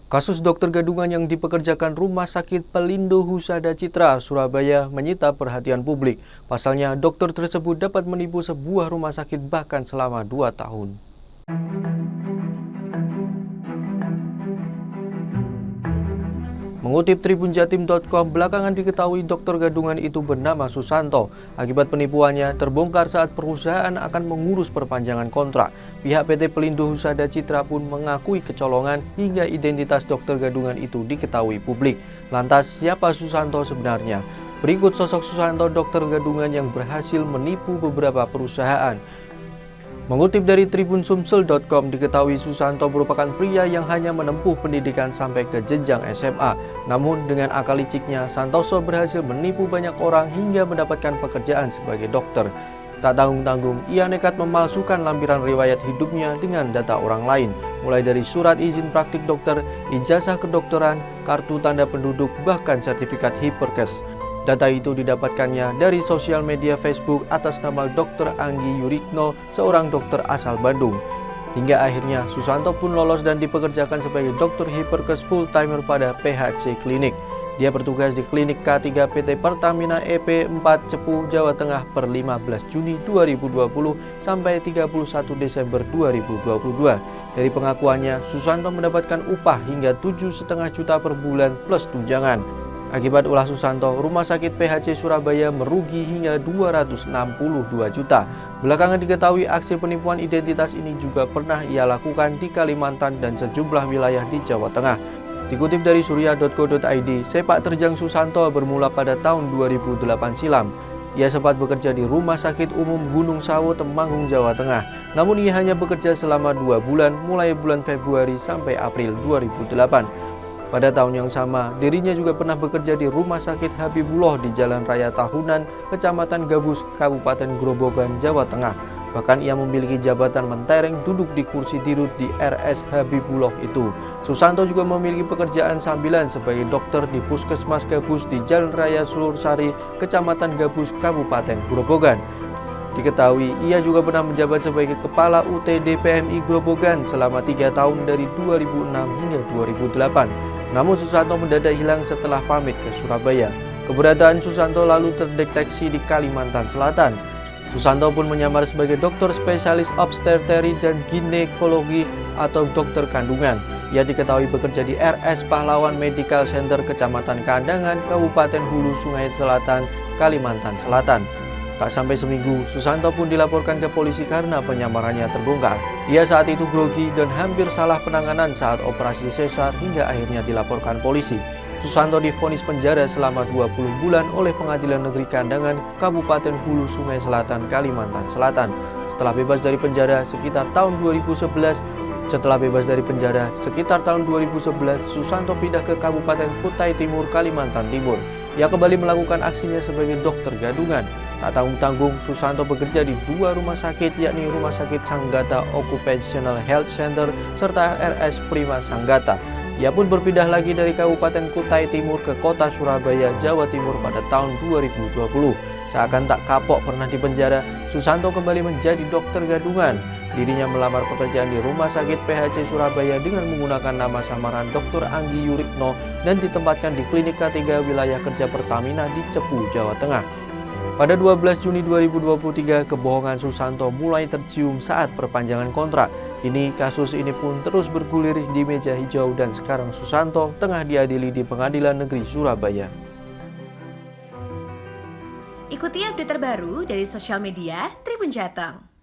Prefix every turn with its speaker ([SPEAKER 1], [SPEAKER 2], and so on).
[SPEAKER 1] Kasus dokter gadungan yang dipekerjakan Rumah Sakit Pelindo Husada Citra, Surabaya menyita perhatian publik. Pasalnya, dokter tersebut dapat menipu sebuah rumah sakit bahkan selama 2 tahun. Mengutip tribunjatim.com, belakangan diketahui dokter gadungan itu bernama Susanto. Akibat penipuannya terbongkar saat perusahaan akan mengurus perpanjangan kontrak. Pihak PT Pelindo Husada Citra pun mengakui kecolongan hingga identitas dokter gadungan itu diketahui publik. Lantas, siapa Susanto sebenarnya? Berikut sosok Susanto, dokter gadungan yang berhasil menipu beberapa perusahaan. Mengutip dari tribunsumsel.com, diketahui Susanto merupakan pria yang hanya menempuh pendidikan sampai ke jenjang SMA. Namun dengan akal liciknya, Santoso berhasil menipu banyak orang hingga mendapatkan pekerjaan sebagai dokter. Tak tanggung-tanggung, ia nekat memalsukan lampiran riwayat hidupnya dengan data orang lain, mulai dari surat izin praktik dokter, ijazah kedokteran, kartu tanda penduduk, bahkan sertifikat Hiperkes. Data itu didapatkannya dari sosial media Facebook atas nama Dr. Anggi Yurikno, seorang dokter asal Bandung. Hingga akhirnya Susanto pun lolos dan dipekerjakan sebagai dokter Hiperkes full-timer pada PHC Klinik. Dia bertugas di Klinik K3 PT Pertamina EP 4 Cepu, Jawa Tengah per 15 Juni 2020 sampai 31 Desember 2022. Dari pengakuannya, Susanto mendapatkan upah hingga 7,5 juta per bulan plus tunjangan. Akibat ulah Susanto, Rumah Sakit PHC Surabaya merugi hingga 262 juta. Belakangan diketahui aksi penipuan identitas ini juga pernah ia lakukan di Kalimantan dan sejumlah wilayah di Jawa Tengah. Dikutip dari surya.co.id, sepak terjang Susanto bermula pada tahun 2008 silam. Ia sempat bekerja di Rumah Sakit Umum Gunung Sawo, Temanggung, Jawa Tengah. Namun ia hanya bekerja selama 2 bulan, mulai bulan Februari sampai April 2008. Pada tahun yang sama, dirinya juga pernah bekerja di Rumah Sakit Habibullah di Jalan Raya Tahunan, Kecamatan Gabus, Kabupaten Grobogan, Jawa Tengah. Bahkan ia memiliki jabatan mentereng duduk di kursi dirut di RS Habibullah itu. Susanto juga memiliki pekerjaan sambilan sebagai dokter di Puskesmas Gabus di Jalan Raya Sulursari, Kecamatan Gabus, Kabupaten Grobogan. Diketahui, ia juga pernah menjabat sebagai Kepala UTD PMI Grobogan selama 3 tahun dari 2006 hingga 2008. Namun Susanto mendadak hilang setelah pamit ke Surabaya. Keberadaan Susanto lalu terdeteksi di Kalimantan Selatan. Susanto pun menyamar sebagai dokter spesialis obstetri dan ginekologi atau dokter kandungan. Ia diketahui bekerja di RS Pahlawan Medical Center, Kecamatan Kandangan, Kabupaten Hulu Sungai Selatan, Kalimantan Selatan. Tak sampai seminggu, Susanto pun dilaporkan ke polisi karena penyamarannya terbongkar. Ia saat itu grogi dan hampir salah penanganan saat operasi sesar hingga akhirnya dilaporkan polisi. Susanto divonis penjara selama 20 bulan oleh Pengadilan Negeri Kandangan, Kabupaten Hulu Sungai Selatan, Kalimantan Selatan. Setelah bebas dari penjara sekitar tahun 2011, Susanto pindah ke Kabupaten Kutai Timur, Kalimantan Timur. Ia kembali melakukan aksinya sebagai dokter gadungan. Tak tanggung-tanggung, Susanto bekerja di 2 rumah sakit, yakni Rumah Sakit Sanggata Occupational Health Center serta RS Prima Sanggata. Ia pun berpindah lagi dari Kabupaten Kutai Timur ke kota Surabaya, Jawa Timur pada tahun 2020. Seakan tak kapok pernah dipenjara, Susanto kembali menjadi dokter gadungan. Dirinya melamar pekerjaan di Rumah Sakit PHC Surabaya dengan menggunakan nama samaran Dr. Anggi Yurikno dan ditempatkan di Klinik K3 wilayah kerja Pertamina di Cepu, Jawa Tengah. Pada 12 Juni 2023, kebohongan Susanto mulai tercium saat perpanjangan kontrak. Kini kasus ini pun terus bergulir di meja hijau dan sekarang Susanto tengah diadili di Pengadilan Negeri Surabaya.
[SPEAKER 2] Ikuti update terbaru dari sosial media Tribun Jateng.